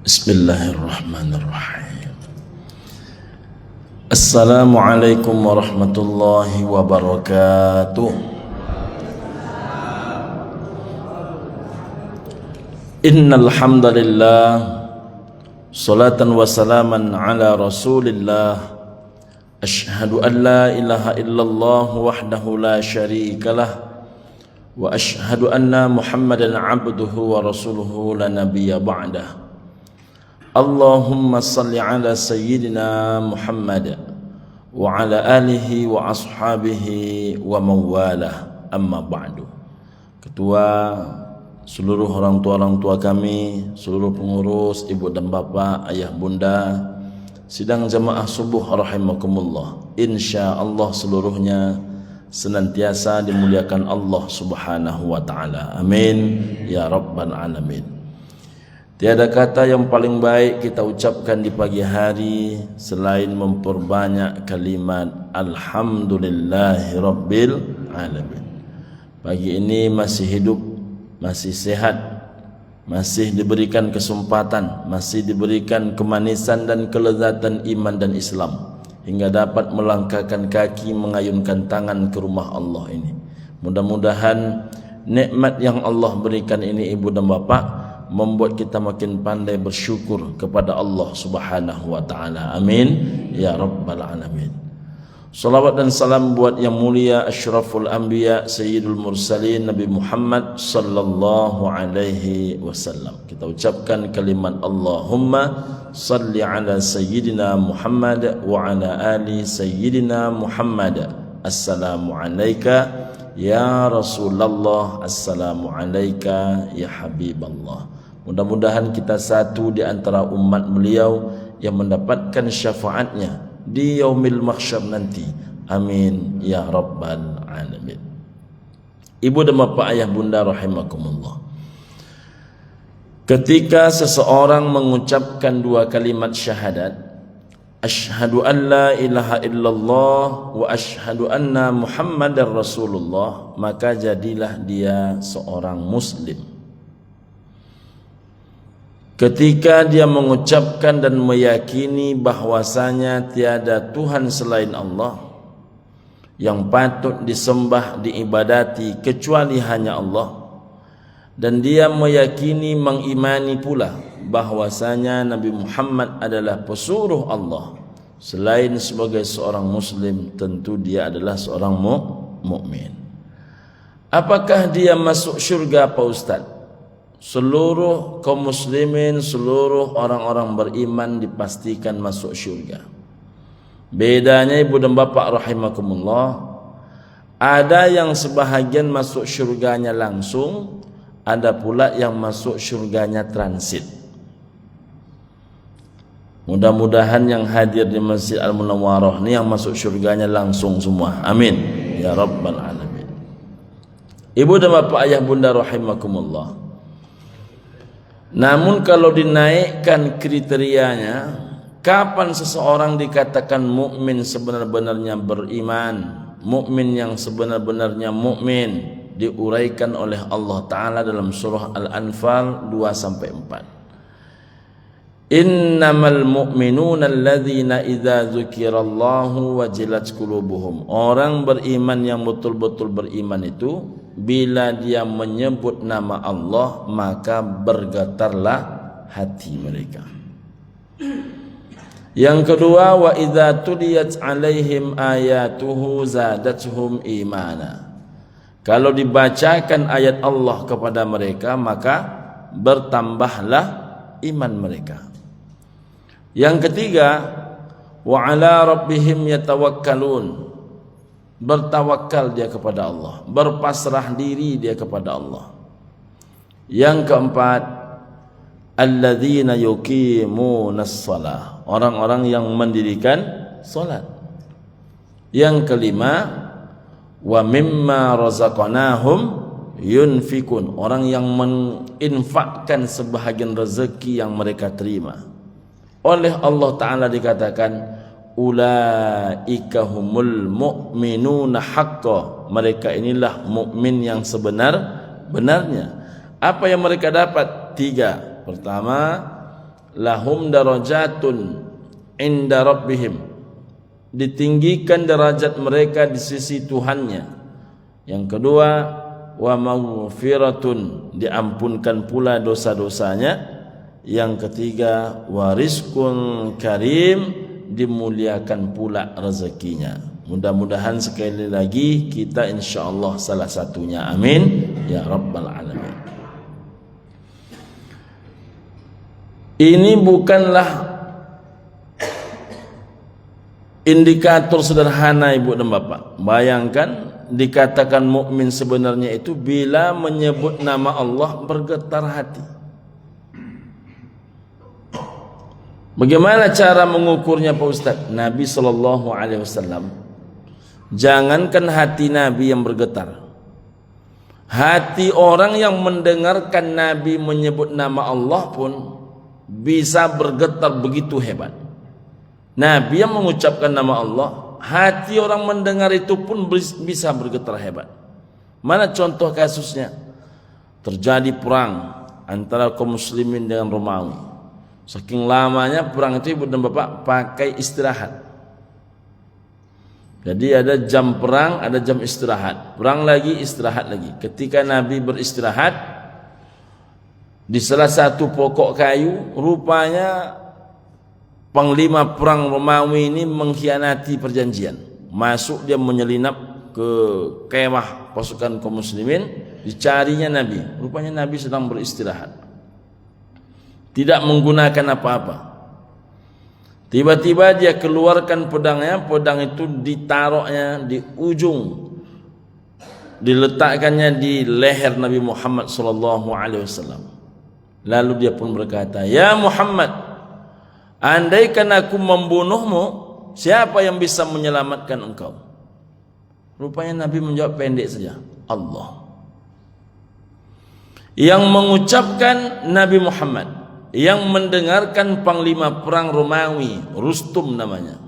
Bismillahirrahmanirrahim. Assalamualaikum warahmatullahi wabarakatuh. Innal hamdalillah, salatan wa salaman ala Rasulillah. Asyhadu an la ilaha illallah wahdahu la syarikalah wa asyhadu anna Muhammadan abduhu wa rasuluhu la nabiyya ba'dah. Allahumma salli ala sayyidina Muhammad wa ala alihi wa ashabihi wa mawalah, amma ba'du. Ketua, seluruh orang tua kami, seluruh pengurus, ibu dan bapa, ayah bunda, sidang jamaah subuh rahimakumullah, insyaallah seluruhnya senantiasa dimuliakan Allah subhanahu wa ta'ala. Amin ya rabbal alamin. Tiada kata yang paling baik kita ucapkan di pagi hari selain memperbanyak kalimat Alhamdulillahi Rabbil Alamin. Pagi ini masih hidup, masih sehat, masih diberikan kesempatan, masih diberikan kemanisan dan kelezatan iman dan Islam, hingga dapat melangkahkan kaki, mengayunkan tangan ke rumah Allah ini. Mudah-mudahan nikmat yang Allah berikan ini, ibu dan bapa, membuat kita makin pandai bersyukur kepada Allah subhanahu wa ta'ala. Amin ya rabbal alamin. Salawat dan salam buat yang mulia asyraful anbiya sayyidul mursalin Nabi Muhammad sallallahu alaihi wasallam. Kita ucapkan kalimat Allahumma salli ala sayyidina Muhammad wa ala ali sayyidina Muhammad. Assalamu alayka ya Rasulullah, assalamu alayka ya Habiballah. Mudah-mudahan kita satu di antara umat beliau yang mendapatkan syafaatnya di yaumil mahsyar nanti. Amin ya rabbal alamin. Ibu dan bapa, ayah bunda rahimakumullah, ketika seseorang mengucapkan dua kalimat syahadat, asyhadu an la ilaha illallah wa asyhadu anna Muhammadar Rasulullah, maka jadilah dia seorang muslim. Ketika dia mengucapkan dan meyakini bahwasanya tiada Tuhan selain Allah yang patut disembah, diibadati kecuali hanya Allah, dan dia meyakini, mengimani pula bahwasanya Nabi Muhammad adalah pesuruh Allah, selain sebagai seorang muslim tentu dia adalah seorang mukmin. Apakah dia masuk syurga, Pak Ustaz? Seluruh kaum muslimin, seluruh orang-orang beriman dipastikan masuk syurga. Bedanya ibu dan bapa rahimakumullah, ada yang sebahagian masuk syurganya langsung, ada pula yang masuk syurganya transit. Mudah-mudahan yang hadir di Masjid Al-Munawwarah ini yang masuk syurganya langsung semua. Amin ya rabbal alamin. Ibu dan bapa, ayah bunda rahimakumullah, namun kalau dinaikkan kriterianya, kapan seseorang dikatakan mukmin sebenar-benarnya beriman, mukmin yang sebenar-benarnya mukmin, diuraikan oleh Allah Ta'ala dalam surah Al-Anfal 2-4. Innamal mu'minuna alladzina idza dzukirallahu wajilat qulubuhum. Orang beriman yang betul-betul beriman itu bila dia menyebut nama Allah maka bergetarlah hati mereka. Yang kedua, wa idza tuliyat alaihim ayatuhu zadatuhum imana. Kalau dibacakan ayat Allah kepada mereka maka bertambahlah iman mereka. Yang ketiga, wa ala rabbihim yatawakkalun. Bertawakal dia kepada Allah, berpasrah diri dia kepada Allah. Yang keempat, alladzina yuqimunas shalah, orang-orang yang mendirikan salat. Yang kelima, wa mimma razaqnahum yunfikun, orang yang menginfakkan sebahagian rezeki yang mereka terima. Oleh Allah Ta'ala dikatakan ulaika humul mu'minuna haqqan, mereka inilah mukmin yang sebenar-benarnya. Apa yang mereka dapat? 3. Pertama, lahum darajatun inda rabbihim, ditinggikan derajat mereka di sisi Tuhannya. Yang kedua, wa maghfiratun, diampunkan pula dosa-dosanya. Yang ketiga, wa rizqun karim, dimuliakan pula rezekinya. Mudah-mudahan sekali lagi kita insyaallah salah satunya. Amin ya rabbal alamin. Ini bukanlah indikator sederhana ibu dan bapak. Bayangkan dikatakan mukmin sebenarnya itu bila menyebut nama Allah bergetar hati. Bagaimana cara mengukurnya Pak Ustaz? Nabi SAW, jangankan hati Nabi yang bergetar, hati orang yang mendengarkan Nabi menyebut nama Allah pun bisa bergetar begitu hebat. Nabi yang mengucapkan nama Allah, hati orang mendengar itu pun bisa bergetar hebat. Mana contoh kasusnya? Terjadi perang antara kaum muslimin dengan Romawi. Saking lamanya perang itu ibu dan bapak pakai istirahat. Jadi ada jam perang, ada jam istirahat. Perang lagi, istirahat lagi. Ketika Nabi beristirahat di salah satu pokok kayu, rupanya panglima perang Romawi ini mengkhianati perjanjian. Masuk dia menyelinap ke kemah pasukan kaum muslimin, dicarinya Nabi. Rupanya Nabi sedang beristirahat, tidak menggunakan apa-apa. Tiba-tiba dia keluarkan pedangnya, pedang itu ditaruhnya di ujung, diletakkannya di leher Nabi Muhammad SAW. Lalu dia pun berkata, "Ya Muhammad, andaikan aku membunuhmu, siapa yang bisa menyelamatkan engkau?" Rupanya Nabi menjawab pendek saja, Allah. Yang mengucapkan Nabi Muhammad, yang mendengarkan panglima perang Romawi, Rustum namanya.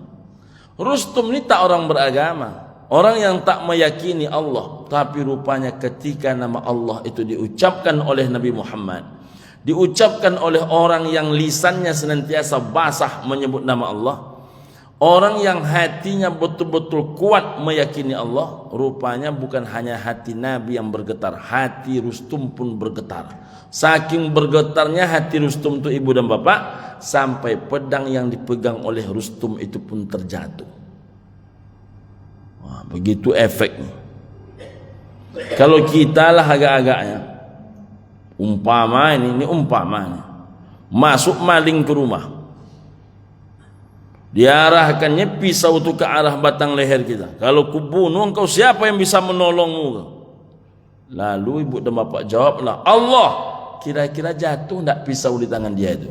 Rustum ini tak orang beragama, orang yang tak meyakini Allah. Tapi rupanya ketika nama Allah itu diucapkan oleh Nabi Muhammad, diucapkan oleh orang yang lisannya senantiasa basah menyebut nama Allah, orang yang hatinya betul-betul kuat meyakini Allah, rupanya bukan hanya hati Nabi yang bergetar, hati Rustum pun bergetar. Saking bergetarnya hati Rustum itu ibu dan bapak, sampai pedang yang dipegang oleh Rustum itu pun terjatuh. Wah, begitu efeknya. Kalau kita lah agak-agaknya, umpama ini umpama ini, masuk maling ke rumah, diarahkannya pisau itu ke arah batang leher kita. Kalau kubunuh engkau, siapa yang bisa menolongmu? Lalu ibu dan bapak jawablah, Allah. Kira-kira jatuh enggak pisau di tangan dia itu?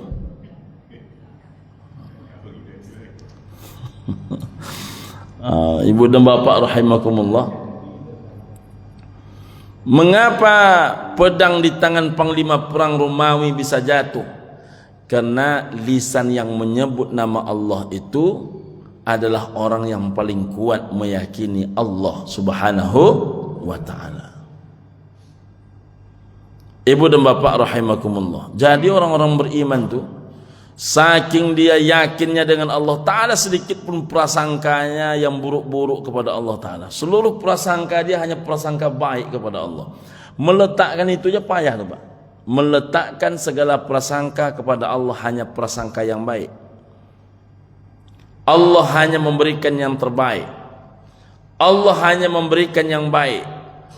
Ibu dan bapak rahimakumullah, mengapa pedang di tangan panglima perang Romawi bisa jatuh? Karena lisan yang menyebut nama Allah itu adalah orang yang paling kuat meyakini Allah Subhanahu wa ta'ala. Ibu dan bapak rahimakumullah, jadi orang-orang beriman tuh saking dia yakinnya dengan Allah Ta'ala, sedikit pun prasangkanya yang buruk-buruk kepada Allah Ta'ala. Seluruh prasangka dia hanya prasangka baik kepada Allah. Meletakkan itu aja payah tuh Pak. Meletakkan segala prasangka kepada Allah hanya prasangka yang baik. Allah hanya memberikan yang terbaik. Allah hanya memberikan yang baik.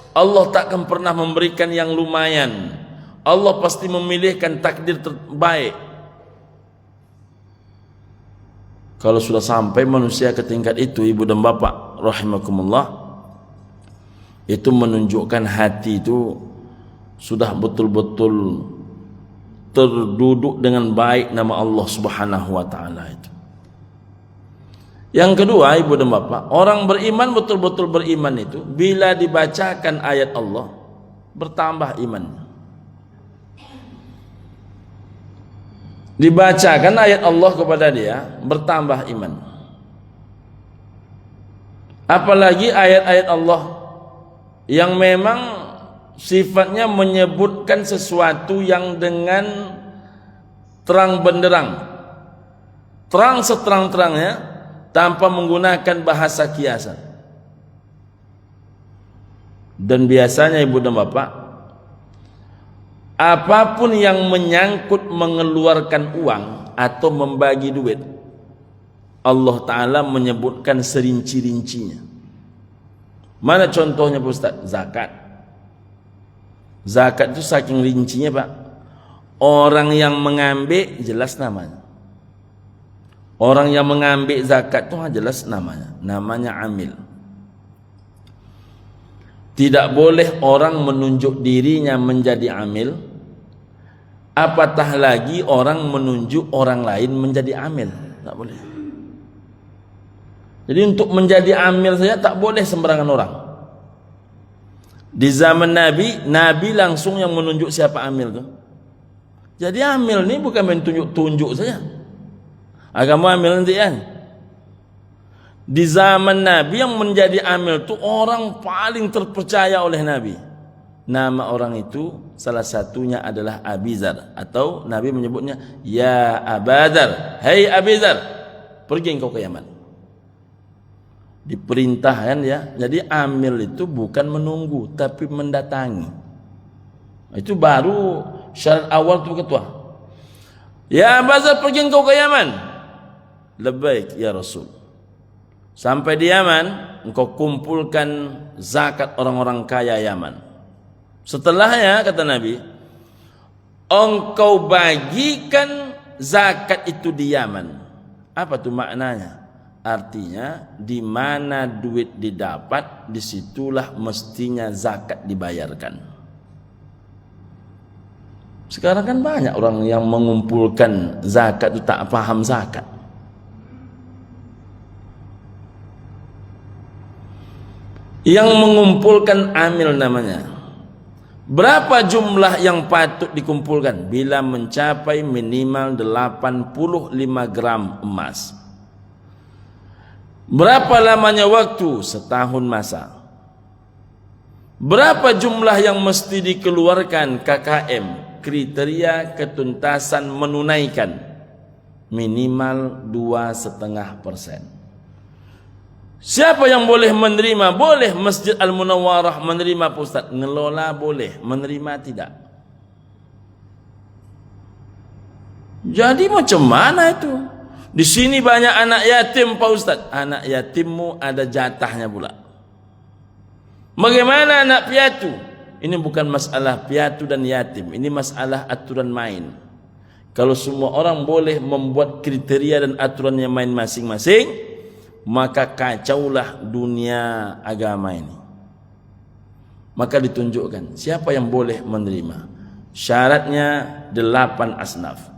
Allah takkan pernah memberikan yang lumayan. Allah pasti memilihkan takdir terbaik. Kalau sudah sampai manusia ke tingkat itu ibu dan bapak rahimakumullah, itu menunjukkan hati itu sudah betul-betul terduduk dengan baik nama Allah Subhanahu wa ta'ala itu. Yang kedua ibu dan bapak, orang beriman betul-betul beriman itu bila dibacakan ayat Allah bertambah iman. Dibacakan ayat Allah kepada dia bertambah iman. Apalagi ayat-ayat Allah yang memang sifatnya menyebutkan sesuatu yang dengan terang benderang, terang seterang-terangnya, tanpa menggunakan bahasa kiasan. Dan biasanya ibu dan bapak, apapun yang menyangkut mengeluarkan uang atau membagi duit, Allah Ta'ala menyebutkan serinci-rincinya. Mana contohnya Pak Ustaz? Zakat. Zakat itu saking rincinya Pak, orang yang mengambil jelas namanya. Orang yang mengambil zakat itu jelas namanya amil. Tidak boleh orang menunjuk dirinya menjadi amil, apatah lagi orang menunjuk orang lain menjadi amil. Tak boleh. Jadi untuk menjadi amil saja tak boleh sembarangan orang. Di zaman Nabi, Nabi langsung yang menunjuk siapa amil tu. Jadi amil ni bukan main tunjuk-tunjuk saja. Agama amil nanti kan. Di zaman Nabi yang menjadi amil itu orang paling terpercaya oleh Nabi. Nama orang itu salah satunya adalah Abizar, atau Nabi menyebutnya ya Abadar, hai Abizar, pergi engkau ke Yaman. Diperintahkan ya. Jadi amil itu bukan menunggu tapi mendatangi. Itu baru syarat awal tu ketua. Ya Abazar, pergi engkau ke Yaman. Labbaik ya Rasul. Sampai di Yaman, engkau kumpulkan zakat orang-orang kaya Yaman. Setelahnya kata Nabi, engkau bagikan zakat itu di Yaman. Apa tuh maknanya? Artinya di mana duit didapat, disitulah mestinya zakat dibayarkan. Sekarang kan banyak orang yang mengumpulkan zakat itu tak paham zakat. Yang mengumpulkan amil namanya. Berapa jumlah yang patut dikumpulkan bila mencapai minimal 85 gram emas? Berapa lamanya waktu? Setahun masa. Berapa jumlah yang mesti dikeluarkan KKM, kriteria ketuntasan menunaikan? Minimal 2,5%. Siapa yang boleh menerima? Boleh Masjid Al-Munawwarah menerima Pak Ustaz. Ngelola boleh, menerima tidak. Jadi macam mana itu? Di sini banyak anak yatim Pak Ustaz. Anak yatimmu ada jatahnya pula. Bagaimana anak piatu? Ini bukan masalah piatu dan yatim. Ini masalah aturan main. Kalau semua orang boleh membuat kriteria dan aturannya main masing-masing, maka kacaulah dunia agama ini. Maka ditunjukkan siapa yang boleh menerima. Syaratnya 8 asnaf.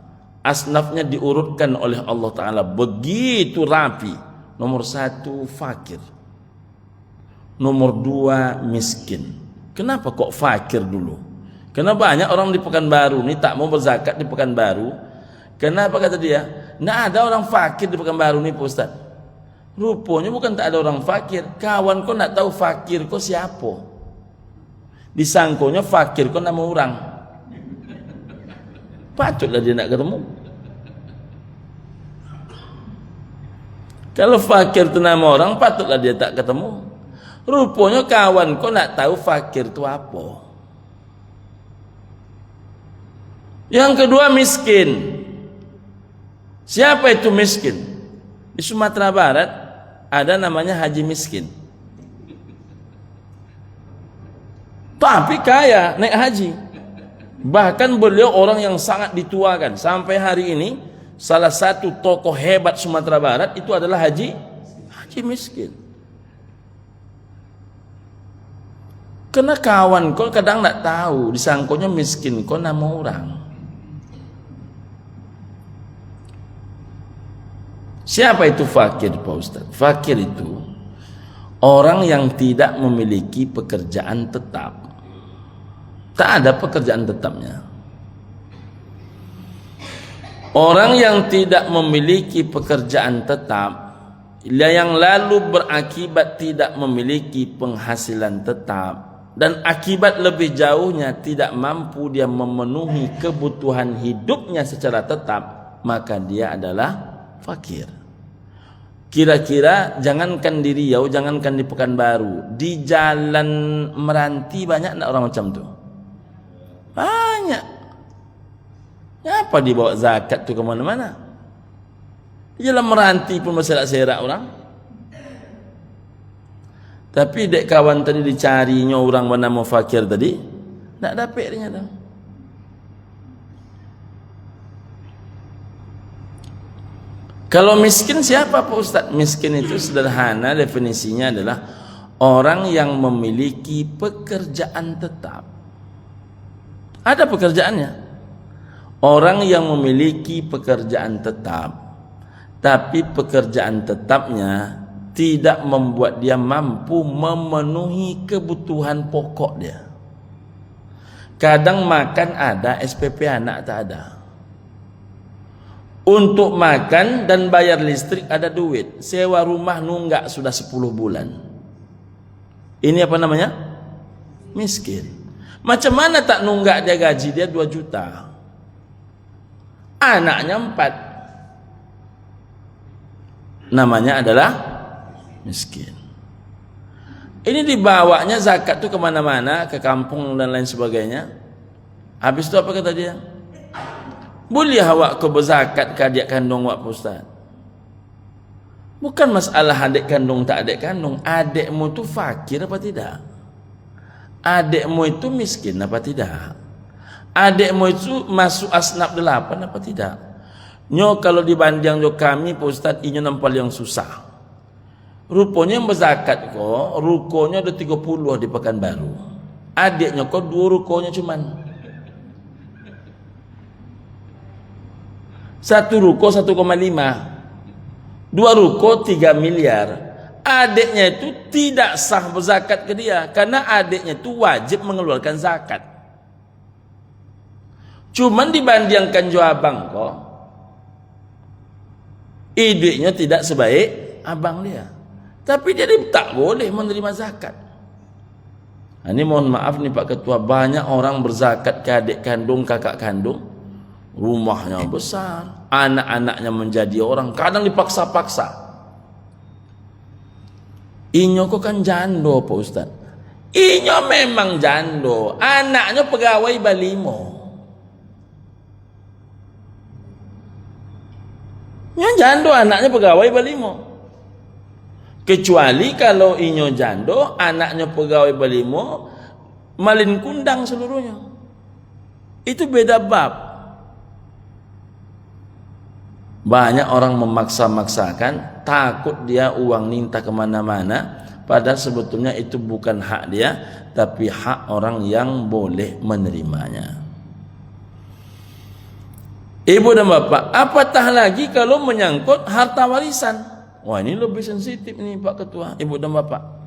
Asnafnya diurutkan oleh Allah Ta'ala begitu rapi. Nomor 1 fakir, nomor 2 miskin. Kenapa kok fakir dulu? Karena banyak orang di Pekanbaru ini tak mau berzakat di Pekanbaru. Kenapa kata dia? Nggak ada orang fakir di Pekanbaru ini Pak Ustaz. Rupanya bukan tak ada orang fakir. Kawan kau nak tahu fakir kau siapa? Disangkonya fakir kau nama orang. Patutlah dia nak ketemu. Kalau fakir itu nama orang, patutlah dia tak ketemu. Rupanya kawan kau nak tahu fakir itu apa. Yang kedua miskin. Siapa itu miskin? Di Sumatera Barat ada namanya haji miskin. Tapi kaya, naik haji. Bahkan beliau orang yang sangat dituakan. Sampai hari ini salah satu tokoh hebat Sumatera Barat itu adalah haji miskin. Karena kawan kau kadang tak tahu, disangkonya miskin kau nama orang. Siapa itu fakir Pak Ustaz? Fakir itu orang yang tidak memiliki pekerjaan tetap. Tak ada pekerjaan tetapnya. Orang yang tidak memiliki pekerjaan tetap, yang lalu berakibat tidak memiliki penghasilan tetap, dan akibat lebih jauhnya tidak mampu dia memenuhi kebutuhan hidupnya secara tetap, maka dia adalah fakir. Kira-kira jangankan di Riau, jangankan di Pekanbaru, di jalan Meranti banyak enggak orang macam tu? Banyak. Kenapa dibawa zakat tu ke mana-mana? Di jalan Meranti pun masih nak serak orang. Tapi dek kawan tadi dicarinya orang bernama fakir tadi, tak dapat ternyata. Kalau miskin siapa Pak Ustaz? Miskin itu sederhana definisinya adalah orang yang memiliki pekerjaan tetap. Ada pekerjaannya. Orang yang memiliki pekerjaan tetap, tapi pekerjaan tetapnya tidak membuat dia mampu memenuhi kebutuhan pokok dia. Kadang makan ada, SPP anak tak ada. Untuk makan dan bayar listrik ada duit. Sewa rumah nunggak sudah 10 bulan. Ini apa namanya? Miskin. Macam mana tak nunggak dia gaji dia 2 juta? Anaknya 4. Namanya adalah miskin. Ini dibawanya zakat tu kemana-mana, ke kampung dan lain sebagainya. Habis tu apa kata dia? Boleh awak kau berzakat ke adik kandung awak Ustaz? Bukan masalah adik kandung tak adik kandung. Adikmu tu fakir apa tidak? Adikmu itu miskin apa tidak? Adikmu itu masuk asnaf 8 apa tidak? Nyo kalau dibanding jo kami Ustaz, inyo nampal yang susah. Rupanya yang berzakat kok, rukonya ada 30 di Pekanbaru. Adiknya kok 2 rukonya cuman. 1 ruko 1,5. 2 ruko 3 miliar. Adiknya itu tidak sah berzakat ke dia, karena adiknya itu wajib mengeluarkan zakat. Cuman dibandingkan jo abang kok, idenya tidak sebaik abang dia. Tapi dia tak boleh menerima zakat. Ini mohon maaf nih Pak Ketua, banyak orang berzakat ke adik kandung, kakak kandung. Rumahnya besar, anak-anaknya menjadi orang, kadang dipaksa-paksa. Inyo kok kan jando Pak Ustaz. Inyo memang jando, anaknya pegawai Balimo. Yang jando anaknya pegawai Balimo. Kecuali kalau inyo jando, anaknya pegawai Balimo, malin kundang seluruhnya. Itu beda bab. Banyak orang memaksa-maksakan, takut dia uang minta kemana-mana, padahal sebetulnya itu bukan hak dia, tapi hak orang yang boleh menerimanya. Ibu dan bapak, apatah lagi kalau menyangkut harta warisan. Wah, ini lebih sensitif nih Pak Ketua, ibu dan bapak.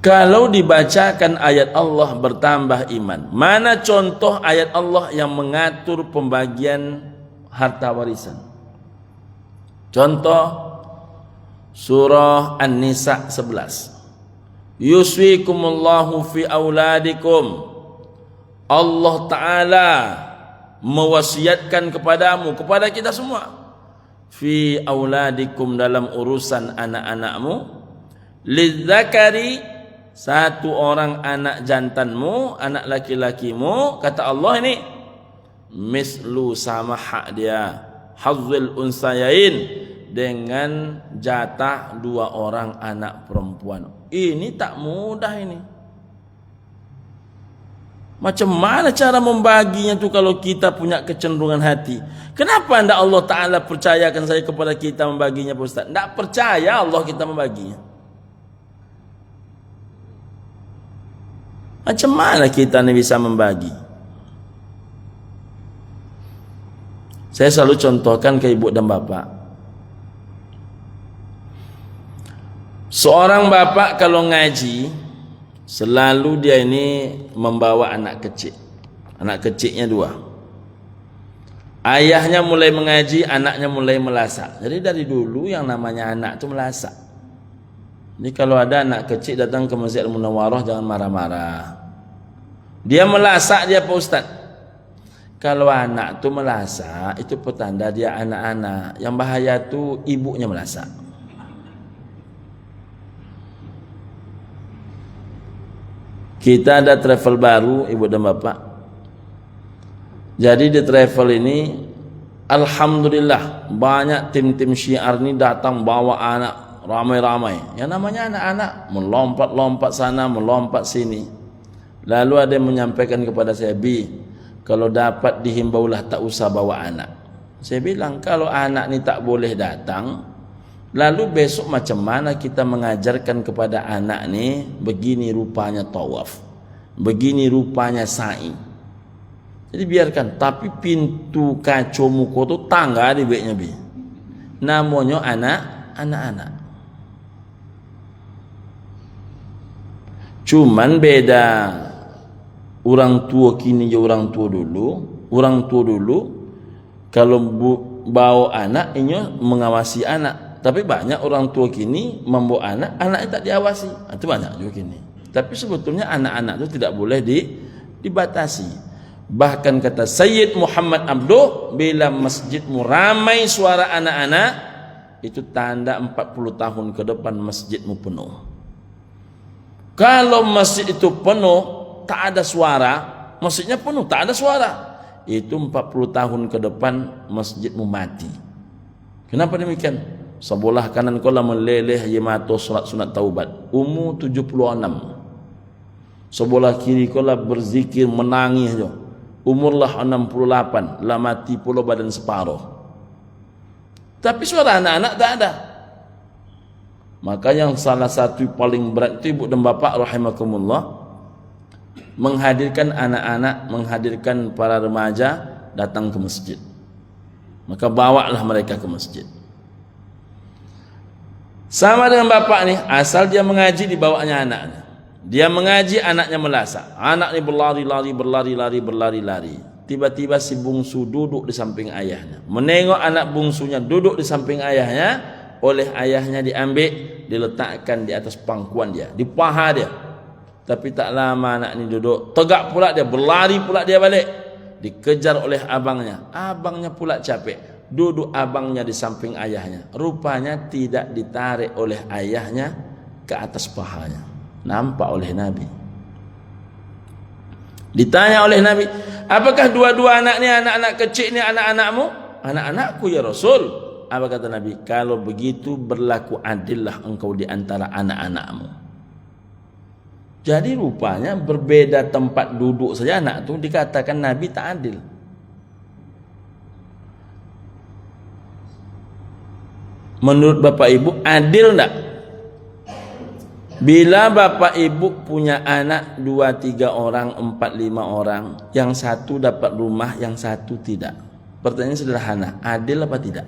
Kalau dibacakan ayat Allah bertambah iman. Mana contoh ayat Allah yang mengatur pembagian harta warisan? Contoh surah An-Nisa 11. Yuswikumullahu fi auladikum. Allah Ta'ala mewasiatkan kepadamu, kepada kita semua, fi auladikum, dalam urusan anak-anakmu, lidzakari, 1 orang anak jantanmu, anak laki-lakimu, kata Allah ini, mislu, sama hak dia, hazzil unsayain, dengan jatah 2 orang anak perempuan. Ini tak mudah ini. Macam mana cara membaginya tu kalau kita punya kecenderungan hati? Kenapa anda Allah Ta'ala percayakan saya kepada kita membaginya Pak Ustaz? Tak percaya Allah kita membaginya. Macam mana kita ni bisa membagi? Saya selalu contohkan ke ibu dan bapak. Seorang bapak kalau ngaji, selalu dia ini membawa anak kecil. Anak kecilnya 2. Ayahnya mulai mengaji, anaknya mulai melasak. Jadi dari dulu yang namanya anak itu melasak. Jadi kalau ada anak kecil datang ke Masjid Al-Munawwarah, jangan marah-marah. Dia melasak dia Pak Ustaz. Kalau anak tu melasak, itu petanda dia anak-anak. Yang bahaya tu ibunya melasak. Kita ada travel baru, ibu dan bapak. Jadi di travel ini, alhamdulillah banyak tim-tim syiar ni datang bawa anak ramai-ramai. Yang namanya anak-anak melompat-lompat sana, melompat sini. Lalu ada yang menyampaikan kepada saya, Bi, kalau dapat dihimbaulah tak usah bawa anak. Saya bilang, kalau anak ni tak boleh datang, lalu besok macam mana kita mengajarkan kepada anak ni, begini rupanya tawaf, begini rupanya sa'i. Jadi biarkan, tapi pintu kacau muka tu tangga di baiknya, Bi. Namanya anak-anak. Cuman beda orang tua kini je orang tua dulu. Orang tua dulu kalau bawa anak ini mengawasi anak. Tapi banyak orang tua kini membawa anak, anaknya tak diawasi. Itu banyak juga kini. Tapi sebetulnya anak-anak itu tidak boleh dibatasi. Bahkan kata Sayyid Muhammad Abduh, bila masjidmu ramai suara anak-anak, itu tanda 40 tahun ke depan masjidmu penuh. Kalau masjid itu penuh, tak ada suara, masjidnya penuh, tak ada suara, itu 40 tahun ke depan masjidmu mati. Kenapa demikian? Sebelah kanan kau lah meleleh yemato surat sunat taubat, umur 76. Sebelah kiri kau lah berzikir menangis jo, umurlah 68, lah mati pula badan separuh. Tapi suara anak-anak tak ada. Maka yang salah satu paling berat itu ibu dan bapak rahimakumullah, menghadirkan anak-anak, menghadirkan para remaja datang ke masjid. Maka bawalah mereka ke masjid. Sama dengan bapak ni, asal dia mengaji dibawanya anaknya. Dia mengaji, anaknya melasak. Anak ni berlari-lari. Tiba-tiba si bungsu duduk di samping ayahnya. Menengok anak bungsunya duduk di samping ayahnya, oleh ayahnya diambil, diletakkan di atas pangkuan dia, di paha dia. Tapi tak lama anak ni duduk, tegak pula dia, berlari pula dia balik. Dikejar oleh abangnya. Abangnya pula capek. Duduk abangnya di samping ayahnya. Rupanya tidak ditarik oleh ayahnya ke atas pahanya. Nampak oleh Nabi. Ditanya oleh Nabi, apakah dua-dua anak ni, anak-anak kecil ni anak-anakmu? Anak-anakku ya Rasul. Apa kata Nabi? Kalau begitu berlaku adillah engkau di antara anak-anakmu. Jadi rupanya berbeda tempat duduk saja anak tu dikatakan Nabi tak adil. Menurut bapak ibu adil tak? Bila bapak ibu punya anak 2-3 orang, 4-5 orang, yang satu dapat rumah, yang satu tidak. Pertanyaan sederhana, adil apa tidak?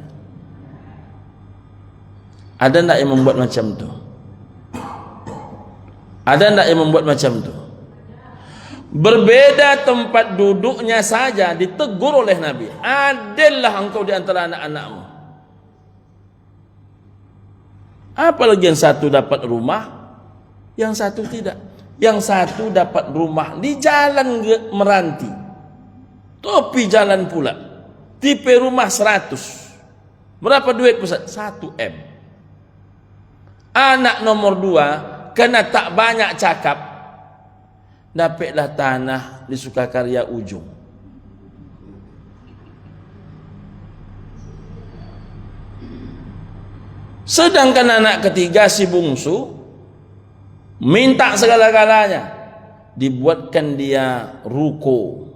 Ada tak yang membuat macam tu? Ada tak yang membuat macam tu? Berbeda tempat duduknya saja ditegur oleh Nabi. Adillah engkau di antara anak-anakmu. Apalagi yang satu dapat rumah, yang satu tidak. Yang satu dapat rumah di jalan Meranti, topi jalan pula, tipe rumah 100. Berapa duit Ustaz? 1 M. Anak nomor 2 kena tak banyak cakap, dapatlah tanah di Sukakarya ujung. Sedangkan anak ketiga si bungsu minta segala-galanya, dibuatkan dia ruko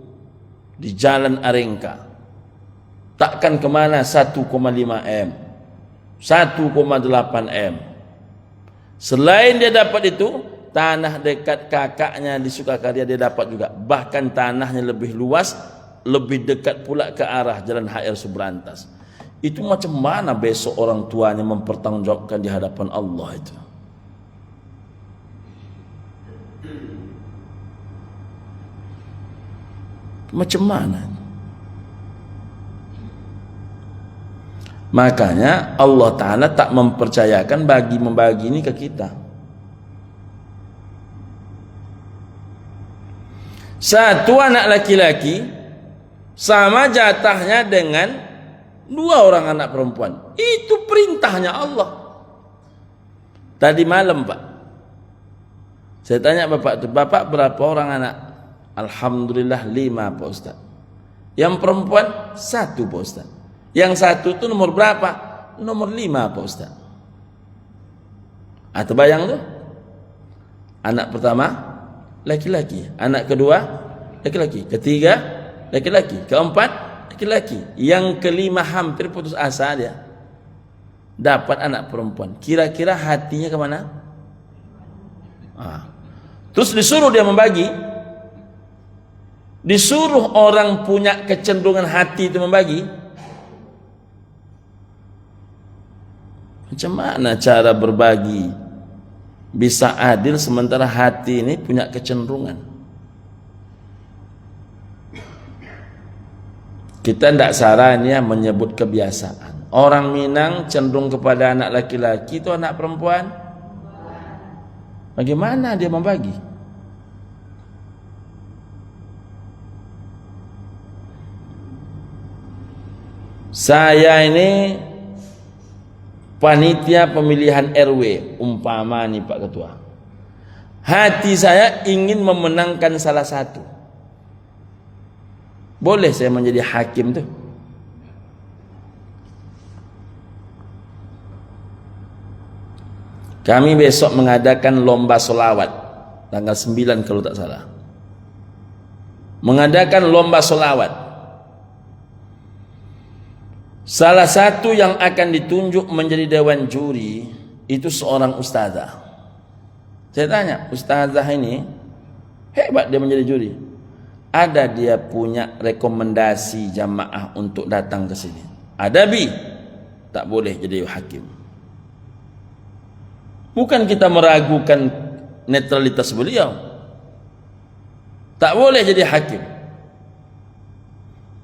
di Jalan Arengka. Takkan kemana 1,5 M, 1,8 M. Selain dia dapat itu, tanah dekat kakaknya di Sukakarya dia dapat juga. Bahkan tanahnya lebih luas, lebih dekat pula ke arah Jalan HR Subrantas. Itu macam mana besok orang tuanya mempertanggungjawabkan di hadapan Allah itu? Macam mana? Makanya Allah Ta'ala tak mempercayakan membagi ini ke kita. Satu anak laki-laki sama jatahnya dengan 2 orang anak perempuan. Itu perintahnya Allah. Tadi malam Pak, saya tanya Bapak, Bapak berapa orang anak? Alhamdulillah 5 Pak Ustaz. Yang perempuan 1 Pak Ustaz. Yang 1 itu nomor berapa? Nomor 5 Pak Ustaz. Atau bayang tuh, anak pertama laki-laki, anak kedua laki-laki, ketiga laki-laki, keempat laki-laki, yang kelima hampir putus asa dia dapat anak perempuan. Kira-kira hatinya kemana? Terus disuruh dia membagi, disuruh orang punya kecenderungan hati itu membagi. Macam mana cara berbagi bisa adil sementara hati ini punya kecenderungan? Kita tidak sarannya menyebut kebiasaan. Orang Minang cenderung kepada anak laki-laki itu anak perempuan. Bagaimana dia membagi? Saya ini panitia pemilihan RW, umpama nih Pak Ketua. Hati saya ingin memenangkan salah satu. Boleh saya menjadi hakim tuh? Kami besok mengadakan lomba solawat tanggal 9 kalau tak salah. Mengadakan lomba solawat. Salah satu yang akan ditunjuk menjadi dewan juri itu seorang ustazah. Saya tanya, ustazah ini hebat dia menjadi juri. Ada dia punya rekomendasi jamaah untuk datang ke sini? Ada bi? Tak boleh jadi hakim. Bukan kita meragukan netralitas beliau. Tak boleh jadi hakim.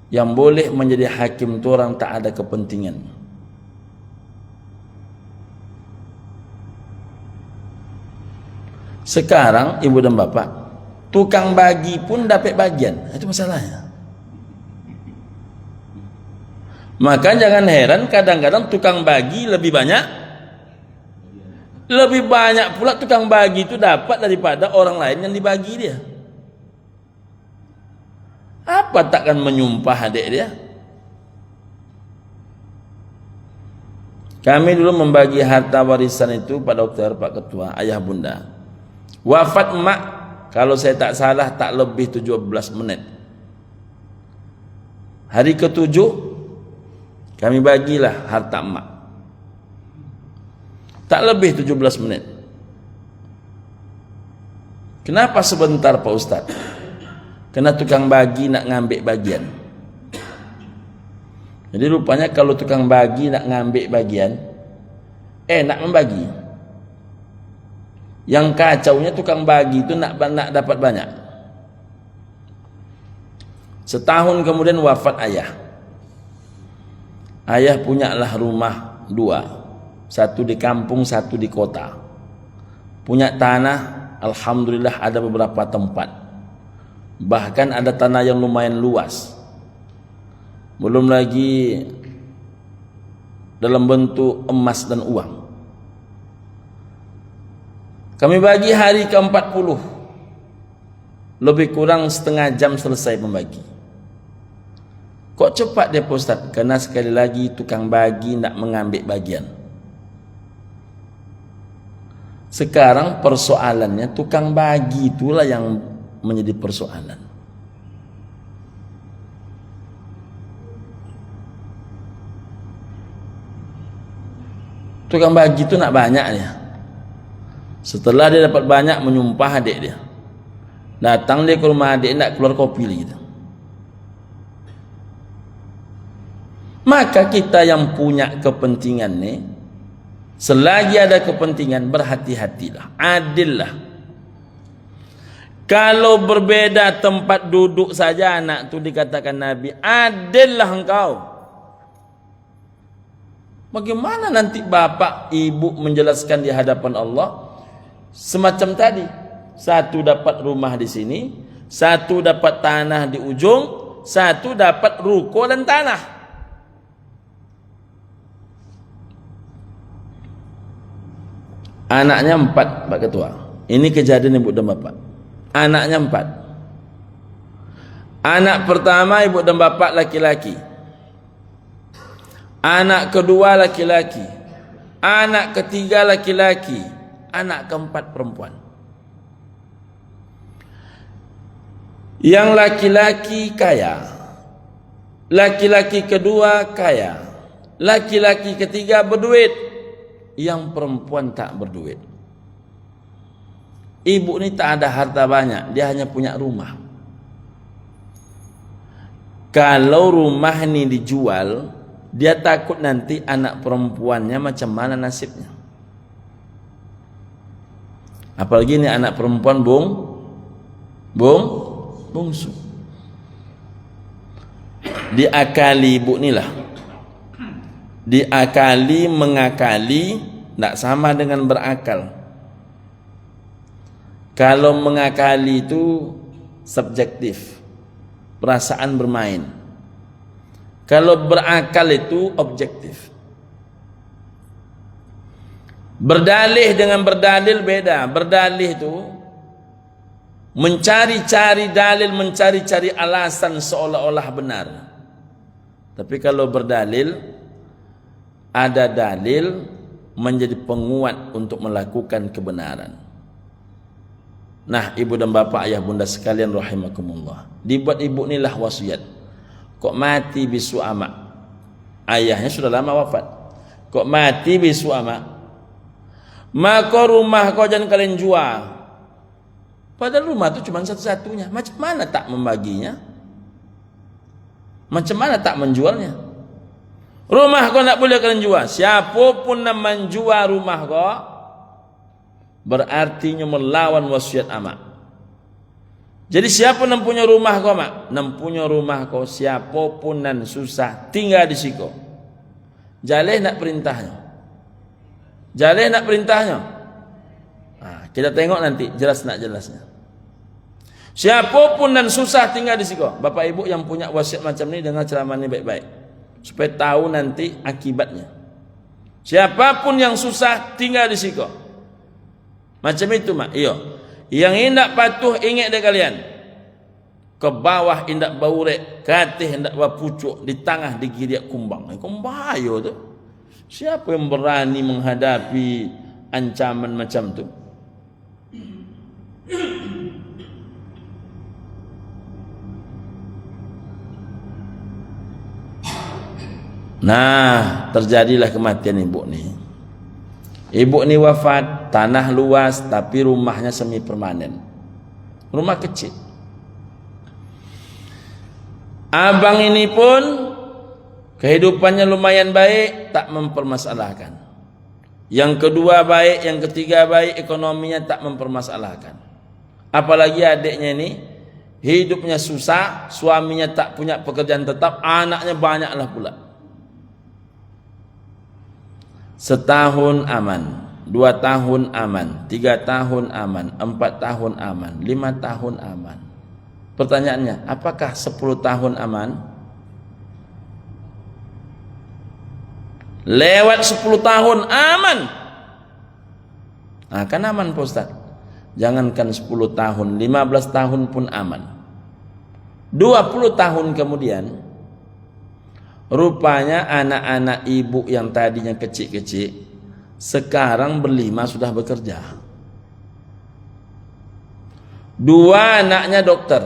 Yang boleh menjadi hakim itu orang tak ada kepentingan. Sekarang ibu dan bapak, tukang bagi pun dapat bagian. Itu masalahnya. Maka jangan heran kadang-kadang tukang bagi lebih banyak. Lebih banyak pula tukang bagi itu dapat daripada orang lain yang dibagi dia. Apa takkan menyumpah adik dia? Kami dulu membagi harta warisan itu Pak Dokter, Pak Ketua, ayah bunda. Wafat mak, kalau saya tak salah tak lebih 17 menit. Hari ke-7 kami bagilah harta mak. Tak lebih 17 menit. Kenapa sebentar Pak Ustadz? Kena tukang bagi nak ngambil bagian. Jadi rupanya kalau tukang bagi nak ngambil bagian, nak membagi. Yang kacaunya tukang bagi itu nak dapat banyak. Setahun kemudian wafat ayah. Ayah punyalah rumah 2, satu di kampung, satu di kota. Punya tanah, alhamdulillah ada beberapa tempat. Bahkan ada tanah yang lumayan luas. Belum lagi dalam bentuk emas dan uang. Kami bagi hari ke-40. Lebih kurang setengah jam selesai membagi. Kok cepat dia Pak Ustaz? Karena sekali lagi tukang bagi nak mengambil bagian. Sekarang persoalannya tukang bagi itulah yang menjadi persoalan. Tukang bagi itu nak banyak dia. Setelah dia dapat banyak menyumpah adik dia. Datang dia ke rumah adik nak keluar kopi lagi. Maka kita yang punya kepentingan nih, selagi ada kepentingan berhati-hatilah, adillah. Kalau berbeda tempat duduk saja anak itu dikatakan Nabi, adillah engkau. Bagaimana nanti bapak ibu menjelaskan di hadapan Allah semacam tadi? Satu dapat rumah di sini, Satu dapat tanah di ujung, satu dapat ruko dan tanah. Anaknya 4, Pak Ketua. Ini kejadian ibu dan bapak. Anaknya 4. Anak pertama ibu dan bapak laki-laki. Anak kedua laki-laki. Anak ketiga laki-laki. Anak keempat perempuan. Yang laki-laki kaya, laki-laki kedua kaya, laki-laki ketiga berduit, yang perempuan tak berduit. Ibu ni tak ada harta banyak, dia hanya punya rumah. Kalau rumah ni dijual, dia takut nanti anak perempuannya macam mana nasibnya. Apalagi ini anak perempuan bungsu. Diakali ibu ni lah. Diakali, mengakali, tak sama dengan berakal. Kalau mengakali itu subjektif, perasaan bermain. Kalau berakal itu objektif. Berdalih dengan berdalil beda. Berdalih itu mencari-cari dalil, mencari-cari alasan seolah-olah benar. Tapi kalau berdalil, ada dalil menjadi penguat untuk melakukan kebenaran. Nah, ibu dan bapak, ayah bunda sekalian rahimakumullah, dibuat ibu inilah wasiat. Kok mati bisu amak, ayahnya sudah lama wafat. Kok mati bisu amak, maka rumah kau jangan kalian jual. Padahal rumah itu cuma satu-satunya. Macam mana tak membaginya? Macam mana tak menjualnya? Rumah kau tak boleh kalian jual. Siapapun yang menjual rumah kau, berartinya melawan wasiat amak. Jadi siapa yang punya rumah kau, mak? Yang punya rumah kau, siapapun yang susah tinggal di situ. Jaleh nak perintahnya. Jaleh nak perintahnya. Kita tengok nanti jelas nak jelasnya. Siapapun dan susah tinggal di situ. Bapak ibu yang punya wasiat macam ni, dengar ceramah ni baik-baik, supaya tahu nanti akibatnya. Siapapun yang susah tinggal di situ. Macam itu mak. Iya. Yang indak patuh ingat deh kalian. Ke bawah indak baurek, katih indak bapucuk, di tengah digiriak kumbang. Bahaya tu. Siapa yang berani menghadapi ancaman macam tu? Nah, terjadilah kematian ibu ni. Ibu ni wafat, tanah luas tapi rumahnya semi permanen. Rumah kecil. Abang ini pun kehidupannya lumayan baik, tak mempermasalahkan. Yang kedua baik, yang ketiga baik, ekonominya tak mempermasalahkan. Apalagi adiknya ini hidupnya susah, suaminya tak punya pekerjaan tetap, anaknya banyaklah pula. Setahun aman, 2 tahun aman, 3 tahun aman, 4 tahun aman, 5 tahun aman. Pertanyaannya, apakah 10 tahun aman? Lewat 10 tahun aman. Nah, kan aman Pak Ustaz. Jangankan 10 tahun, 15 tahun pun aman. 20 tahun kemudian, rupanya anak-anak ibu yang tadinya kecil-kecil sekarang berlima sudah bekerja. 2 anaknya dokter,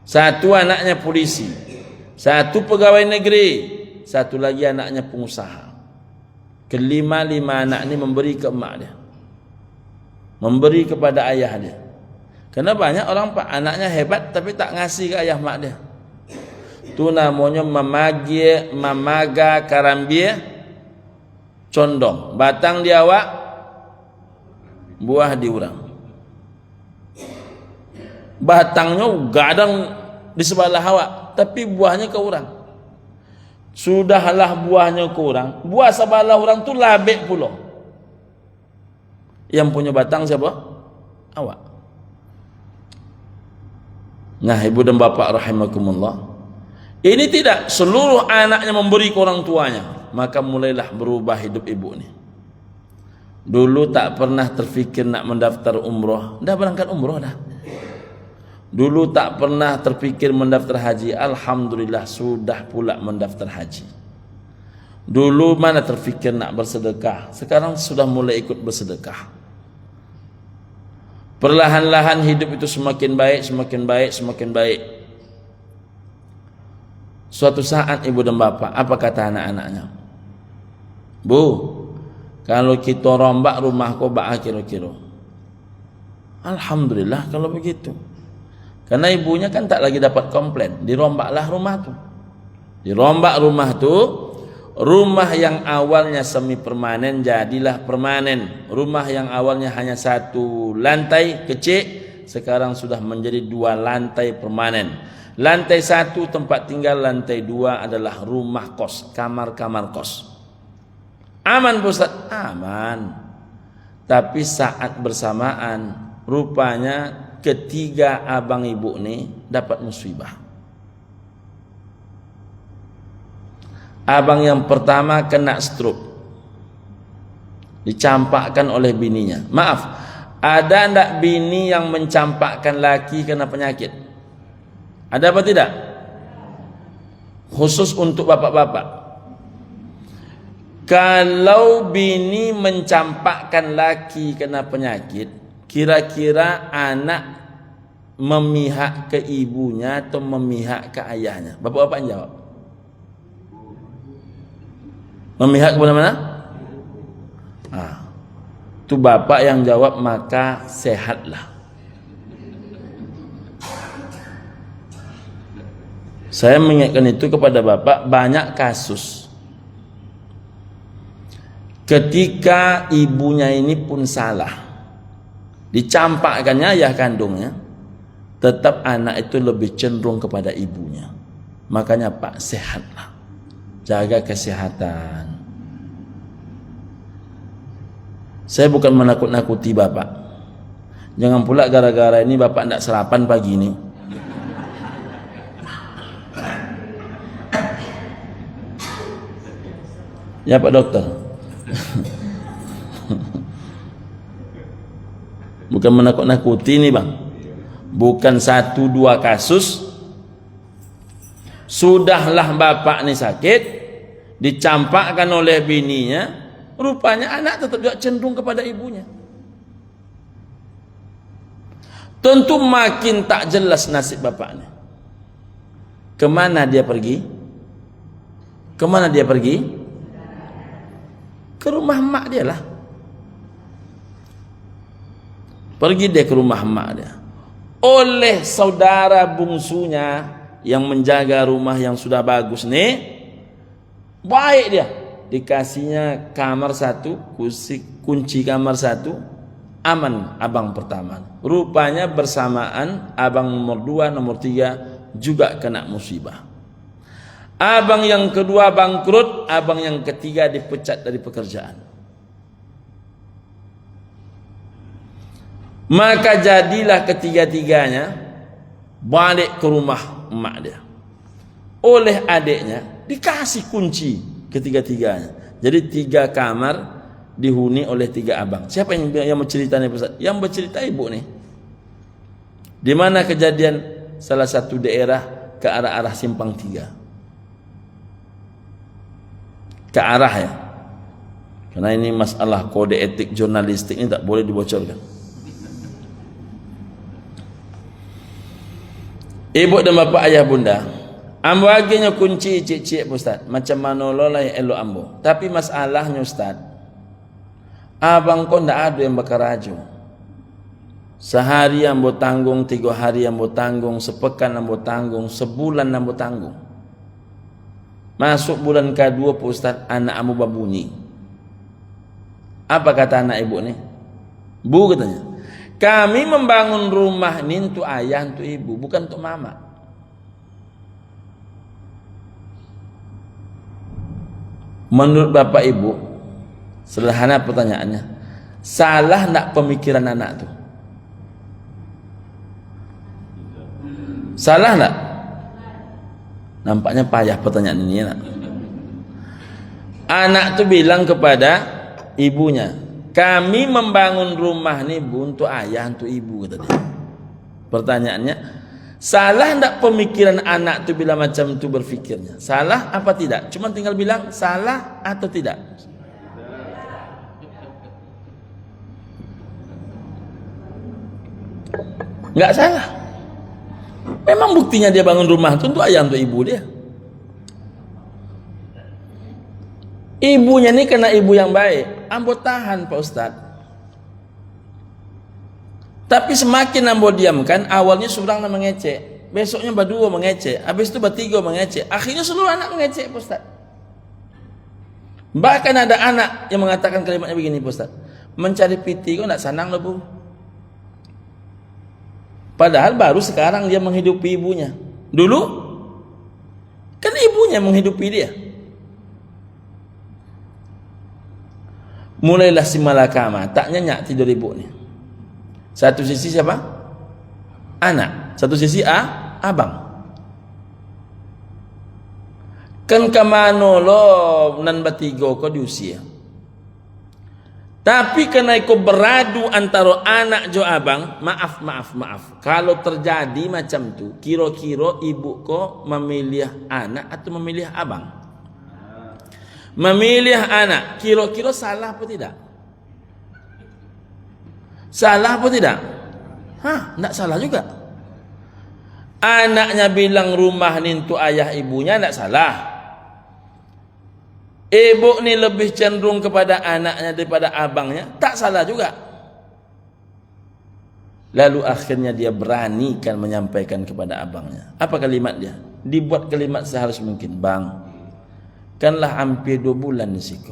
1 anaknya polisi, 1 pegawai negeri, 1 lagi anaknya pengusaha. Kelima 5 anak ini memberi ke emak dia, memberi kepada ayah dia. Karena banyak orang pak anaknya hebat tapi tak ngasih ke ayah mak dia. Itu namanya mamaga karambie condong. Batang di awak, buah di urang. Batangnya gadang di sebelah awak, tapi buahnya ke urang. Sudahlah buahnya ke urang, buah sebelah urang tu labek pula. Yang punya batang siapa? Awak. Nah, ibu dan bapak rahimakumullah, ini tidak seluruh anaknya memberi ke orang tuanya, maka mulailah berubah hidup ibu ini. Dulu tak pernah terfikir nak mendaftar umroh, dah berangkat umroh dah. Dulu tak pernah terfikir mendaftar haji, alhamdulillah sudah pula mendaftar haji. Dulu mana terfikir nak bersedekah, sekarang sudah mulai ikut bersedekah. Perlahan-lahan hidup itu semakin baik, semakin baik, semakin baik. Suatu saat ibu dan bapak, apa kata anak-anaknya? Bu, kalau kita rombak rumah kau bak kira-kira. Alhamdulillah kalau begitu. Karena ibunya kan tak lagi dapat komplain, dirombaklah rumah tu. Dirombak rumah tu, rumah yang awalnya semi permanen jadilah permanen. Rumah yang awalnya hanya satu lantai kecil, sekarang sudah menjadi 2 lantai permanen. Lantai 1 tempat tinggal, lantai 2 adalah rumah kos, kamar-kamar kos. Aman Ustaz? Aman. Tapi saat bersamaan rupanya ketiga abang ibu ni dapat musibah. Abang yang pertama kena stroke, dicampakkan oleh bininya. Maaf, ada ndak bini yang mencampakkan laki kena penyakit? Ada apa tidak? Khusus untuk bapak-bapak. Kalau bini mencampakkan laki kena penyakit, kira-kira anak memihak ke ibunya atau memihak ke ayahnya? Bapak-bapak yang jawab. Memihak kepada mana? Tu bapak yang jawab, maka sehatlah. Saya mengingatkan itu kepada bapak, banyak kasus ketika ibunya ini pun salah, dicampakkannya ayah kandungnya, tetap anak itu lebih cenderung kepada ibunya. Makanya Pak, sehatlah, jaga kesehatan. Saya bukan menakut-nakuti bapak, jangan pula gara-gara ini bapak tidak sarapan pagi ini. Ya Pak Dokter. Bukan menakut-nakuti ini bang, bukan 1-2 kasus. Sudahlah bapak ini sakit, dicampakkan oleh bininya, rupanya anak tetap juga cenderung kepada ibunya. Tentu makin tak jelas nasib bapaknya. Kemana dia pergi? Kemana dia pergi? Ke rumah mak dia lah. Pergi dia ke rumah mak dia. Oleh saudara bungsunya yang menjaga rumah yang sudah bagus nih, baik dia, dikasihnya kamar 1, kunci kamar 1, aman abang pertama. Rupanya bersamaan abang nomor 2, nomor 3 juga kena musibah. Abang yang kedua bangkrut, abang yang ketiga dipecat dari pekerjaan. Maka jadilah ketiga-tiganya balik ke rumah emak dia. Oleh adiknya dikasih kunci ketiga-tiganya. Jadi 3 kamar dihuni oleh 3 abang. Siapa yang menceritanya Ustaz? Yang bercerita ibu nih. Di mana kejadian? Salah satu daerah ke arah Simpang 3. Ke arah ya. Karena ini masalah kode etik jurnalistik ini tak boleh dibocorkan. Ibu dan bapak, ayah bunda, ambo aginya kunci cik-cik Ustaz, macam mana lola yang elo ambo. Tapi masalahnya Ustaz, abang kau ndak ada yang bekerja. Sehari ambo tanggung, 3 hari ambo tanggung, sepekan ambo tanggung, sebulan ambo tanggung. Masuk bulan ke-2 Ustaz, anak ambo babunyi. Apa kata anak ibu nih? Bu katanya, kami membangun rumah ini untuk ayah, untuk ibu, bukan untuk mama. Menurut bapak ibu, sederhana pertanyaannya, salah enggak pemikiran anak tuh? Salah tak? Nampaknya payah pertanyaan ini nak. Anak tu bilang kepada ibunya, kami membangun rumah ni bu untuk ayah, untuk ibu, kata dia. Pertanyaannya, salah tak pemikiran anak tu bila macam tu berfikirnya? Salah apa tidak? Cuma tinggal bilang salah atau tidak. Enggak salah. Memang buktinya dia bangun rumah itu untuk ayah, untuk ibu dia. Ibunya ini kena ibu yang baik, ambo tahan Pak Ustadz. Tapi semakin ambo diamkan, awalnya seorang nak mengecek, besoknya berdua mengecek, habis itu bertiga mengecek, akhirnya seluruh anak mengecek Pak Ustadz. Bahkan ada anak yang mengatakan kalimatnya begini Pak Ustadz, mencari piti kok nak sanang loh bu. Padahal baru sekarang dia menghidupi ibunya. Dulu kan ibunya menghidupi dia. Mulailah si malakama tak nyenyak tidur ibu ni. Satu sisi siapa? Anak. Satu sisi abang. Kan kamano lo nan batigo ko di usia. Tapi kena ikut beradu antara anak jo abang, maaf. Kalau terjadi macam tu, kira-kira ibu ko memilih anak atau memilih abang? Memilih anak, kira-kira salah apa tidak? Salah apa tidak? Tidak salah juga. Anaknya bilang rumah ni untuk ayah ibunya, tidak salah. Ibu ni lebih cenderung kepada anaknya daripada abangnya, tak salah juga. Lalu akhirnya dia beranikan menyampaikan kepada abangnya. Apa kalimat dia? Dibuat kalimat sehalus mungkin. Bang, kanlah hampir 2 bulan di situ.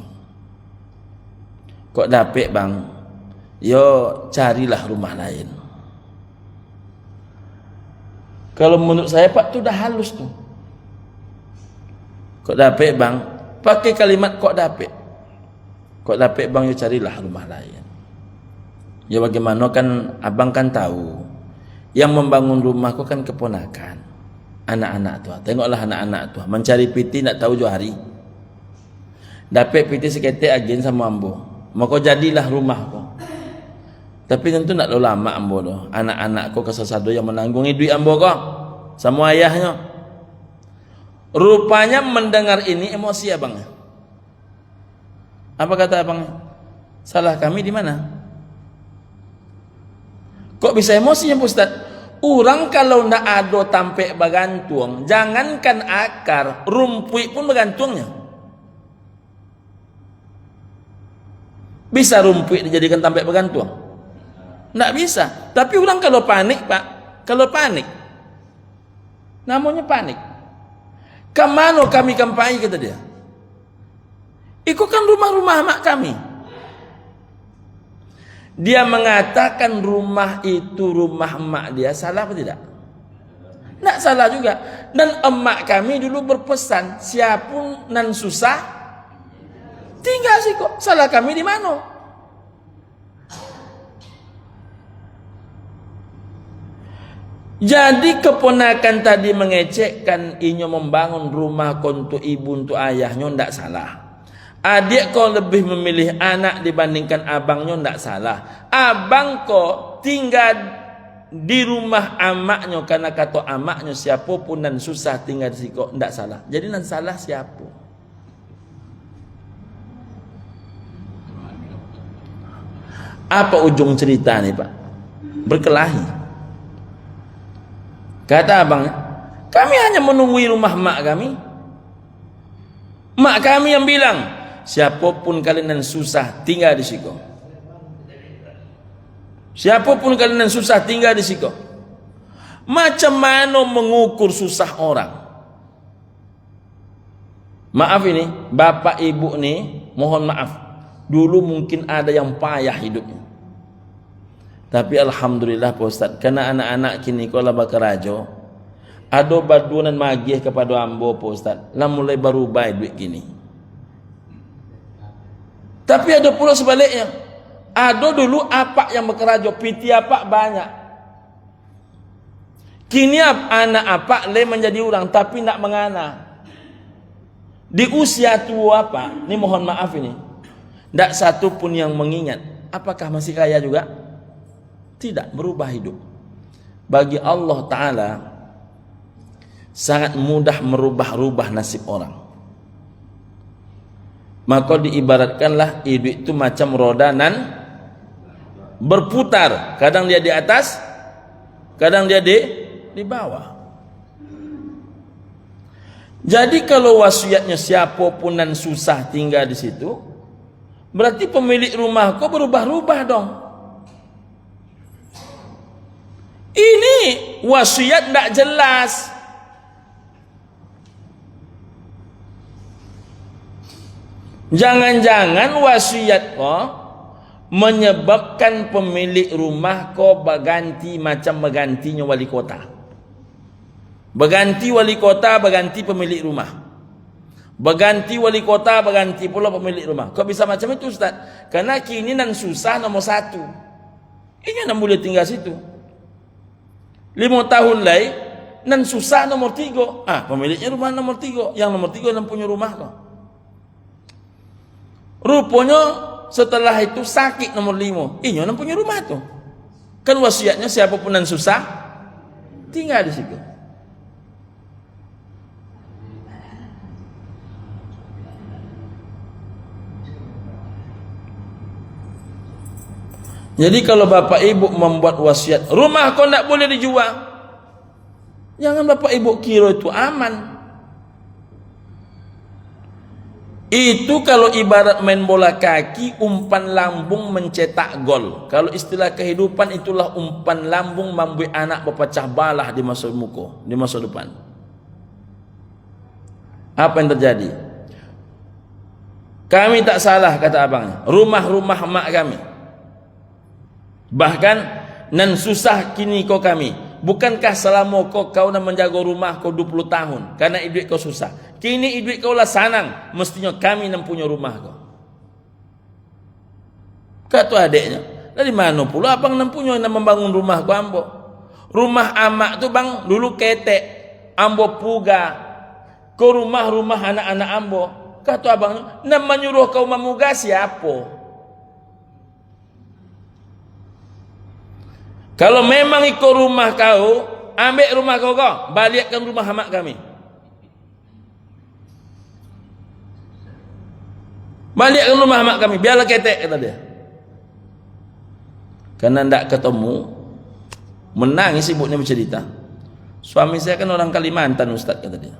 Kok dapet bang? Yo carilah rumah lain. Kalau menurut saya Pak tu dah halus tu. Kok dapet bang? Pakai kalimat kok dapet. Kok dapet bang, yo carilah rumah lain. Ya bagaimana kan abang kan tahu yang membangun rumah kok kan keponakan, anak-anak tua. Tengoklah anak-anak tua mencari piti nak tahu jo hari. Dapet piti seketik agen sama ambo. Maka jadilah rumah kok. Tapi tentu nak lama ambo doh. Anak-anak kok kesasado yang menanggungi duit ambo kok sama ayahnya. Rupanya mendengar ini emosi abangnya. Apa kata abangnya? Salah kami di mana? Kok bisa emosinya Ustaz? Orang kalau ndak ada tampek bagantung, jangankan akar, rumput pun bagantungnya. Bisa rumput dijadikan tampek bagantung? Ndak bisa. Tapi orang kalau panik Pak, kalau panik, namanya panik. Kemana kami kampai, kata dia. Itu kan rumah-rumah mak kami. Dia mengatakan rumah itu rumah emak dia, salah apa tidak? Tidak salah juga. Dan emak kami dulu berpesan, siapun nan susah tinggal sih kok. Salah kami di mana? Jadi keponakan tadi mengecekkan inyo membangun rumah untuk ibu, untuk ayahnya, tidak salah. Adik kau lebih memilih anak dibandingkan abangnya, tidak salah. Abang kau tinggal di rumah amaknya karena kata amaknya siapapun dan susah tinggal di situ, tidak salah. Jadi nan salah siapa? Apa ujung cerita nih Pak? Berkelahi. Kata abangnya, kami hanya menunggui rumah mak kami. Mak kami yang bilang, siapapun kalian yang susah tinggal di situ. Siapapun kalian yang susah tinggal di situ. Macam mana mengukur susah orang? Maaf ini, bapak ibu nih, mohon maaf. Dulu mungkin ada yang payah hidupnya. Tapi alhamdulillah Pak Ustaz, karena anak-anak kini kalau bakarajo, ada badunan magih kepada ambo Pak Ustaz, lah mulai baru baik duit kini. Tapi ada pula sebaliknya. Ada dulu apa yang berkerajo, piti apa banyak. Kini anak apa le menjadi orang tapi nak mengana. Di usia tua apa? Ini mohon maaf ini. Tidak satu pun yang mengingat. Apakah masih kaya juga? Tidak, berubah hidup. Bagi Allah Ta'ala sangat mudah merubah-rubah nasib orang. Maka diibaratkanlah hidup itu macam roda nan berputar. Kadang dia di atas, kadang dia di bawah. Jadi kalau wasiatnya siapapun dan susah tinggal di situ, berarti pemilik rumah kau berubah-ubah dong. Ini wasiat tidak jelas. Jangan-jangan wasiat kau menyebabkan pemilik rumah kau berganti macam bergantinya wali kota. Berganti wali kota, berganti pemilik rumah. Berganti wali kota, berganti pula pemilik rumah. Kau bisa macam itu, Ustaz? Karena kini nan susah nomor satu. Ini nan boleh tinggal situ. 5 tahun lagi nan susah nomor 3. Pemiliknya rumah nomor 3. Yang nomor 3 nan punya rumah kau. Rupanya setelah itu sakit nomor 5. Ini nan punya rumah tuh. Kan wasiatnya siapapun nan susah tinggal di situ. Jadi kalau bapak ibu membuat wasiat, rumah kau tidak boleh dijual. Jangan bapak ibu kira itu aman. Itu kalau ibarat main bola kaki, umpan lambung mencetak gol. Kalau istilah kehidupan itulah umpan lambung membuat anak berpecah balah di masa depan. Apa yang terjadi? Kami tak salah kata abangnya. Rumah-rumah mak kami. Bahkan nan susah kini kau kami. Bukankah selama kau nak menjaga rumah kau 20 tahun karena hidup kau susah. Kini hidup kau lah sanang, mestinya kami nan punya rumah kau. Kata adiknya, dari mana pula abang nan punya nak membangun rumah kau ambo? Rumah amak tu bang dulu ketek, ambo puga. Kau rumah anak-anak ambo. Kata abang, nak menyuruh kau memuga siapa? Kalau memang ikut rumah kau, ambil rumah kau, balikkan rumah amak kami. Balikkan rumah amak kami, biarlah ketek, kata dia. Karena tidak ketemu, menangis ibunya bercerita. Suami saya kan orang Kalimantan, Ustaz, kata dia.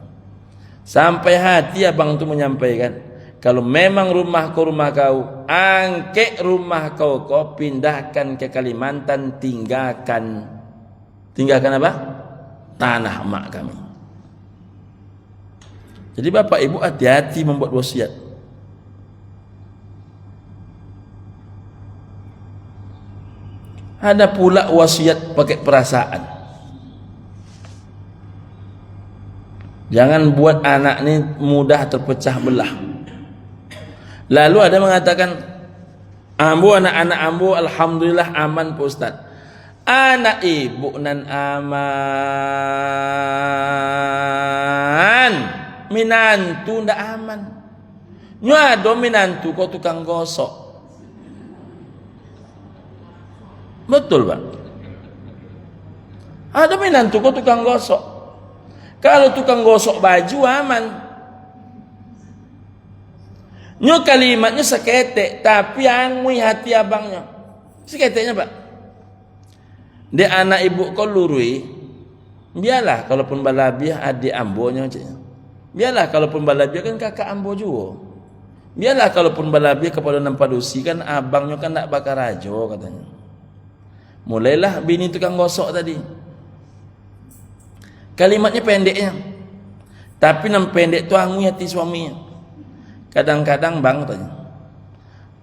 Sampai hati abang itu menyampaikan, kalau memang rumah kau, angket rumah kau pindahkan ke Kalimantan, tinggalkan apa? Tanah mak kami. Jadi bapak ibu hati-hati membuat wasiat. Ada pula wasiat pakai perasaan. Jangan buat anak ni mudah terpecah belah. Lalu ada mengatakan, anak-anak ambo alhamdulillah aman Pak Ustaz. Anak ibu nan aman, minantu ndak aman. Nyado minantu kau tukang gosok. Betul Pak? Ada minantu kau tukang gosok. Kalau tukang gosok baju aman. Nyo kalimatnya seketek, tapi angui hati abangnya. Seketeknya Pak. Dia anak ibu kau lurui, biarlah kalaupun balabiah adik ambonya. Biarlah kalaupun balabiah kan kakak ambo juga. Biarlah kalaupun balabiah kepada nampadusi kan abangnya kan nak bakar rajo katanya. Mulailah bini tukang gosok tadi. Kalimatnya pendeknya, tapi nam pendek tu angui hati suaminya. Kadang-kadang bang tanya,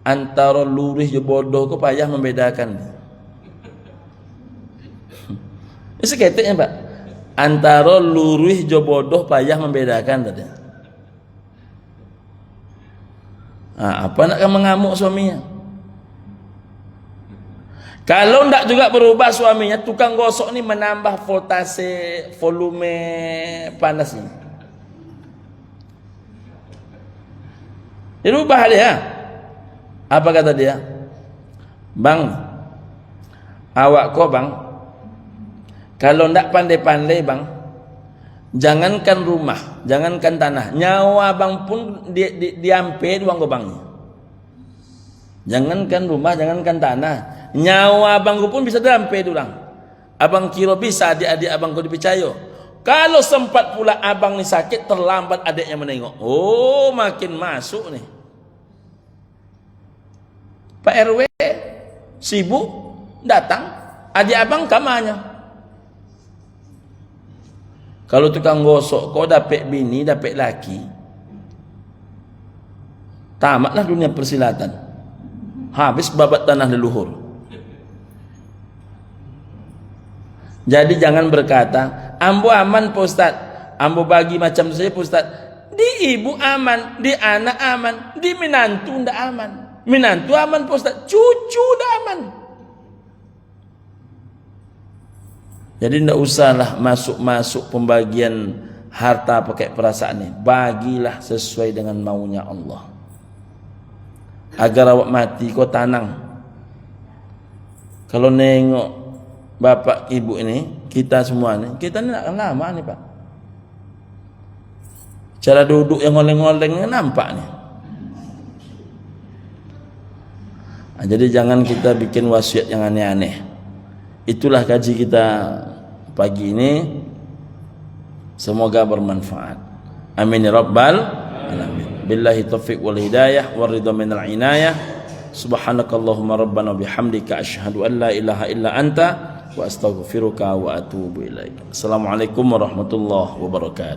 antara lurih je bodoh kau payah membedakan. Ini seketiknya Pak. Antara lurih je bodoh payah membedakan tadi. Apa nak mengamuk suaminya? Kalau ndak juga berubah suaminya, tukang gosok ni menambah voltase, volume panasnya. Dia ubah dia. Apa kata dia? Bang, awak kok bang, kalau ndak pandai-pandai bang, jangankan rumah, jangankan tanah, nyawa bang pun diampe uang gobangnya. Jangankan rumah, jangankan tanah, nyawa abangku pun bisa diampe orang. Abang kira bisa adik-adik abangku dipercaya. Kalau sempat pula abang ni sakit, terlambat adiknya menengok. Oh, makin masuk nih. Pak RW sibuk datang, adik abang kamarnya. Kalau tukang gosok kau dapat bini, dapat laki, tamatlah dunia persilatan. Habis babat tanah leluhur. Jadi jangan berkata, ambo aman Pak Ustaz, ambo bagi macam saya Pak Ustaz. Di ibu aman, di anak aman, di menantu ndak aman. Menantu aman Pak Ustaz, cucu ndak aman. Jadi ndak usahlah masuk-masuk pembagian harta pakai perasaan ni. Bagilah sesuai dengan maunya Allah. Agar awak mati kau tanang. Kalau nengok bapak ibu ini, kita semua ni, kita ni nak lama ni Pak. Cara duduk yang oleng-oleng nampak ni. Jadi jangan kita bikin wasiat yang aneh-aneh. Itulah kaji kita pagi ini. Semoga bermanfaat. Amin ya rabbal alamin. Billahi taufiq wal hidayah wal ridha minal inayah. Subhanakallahumma rabbana bihamdika asyhadu an la ilaha illa anta wa astaghfiruka wa atubu ilaik. Assalamualaikum warahmatullahi wabarakatuh.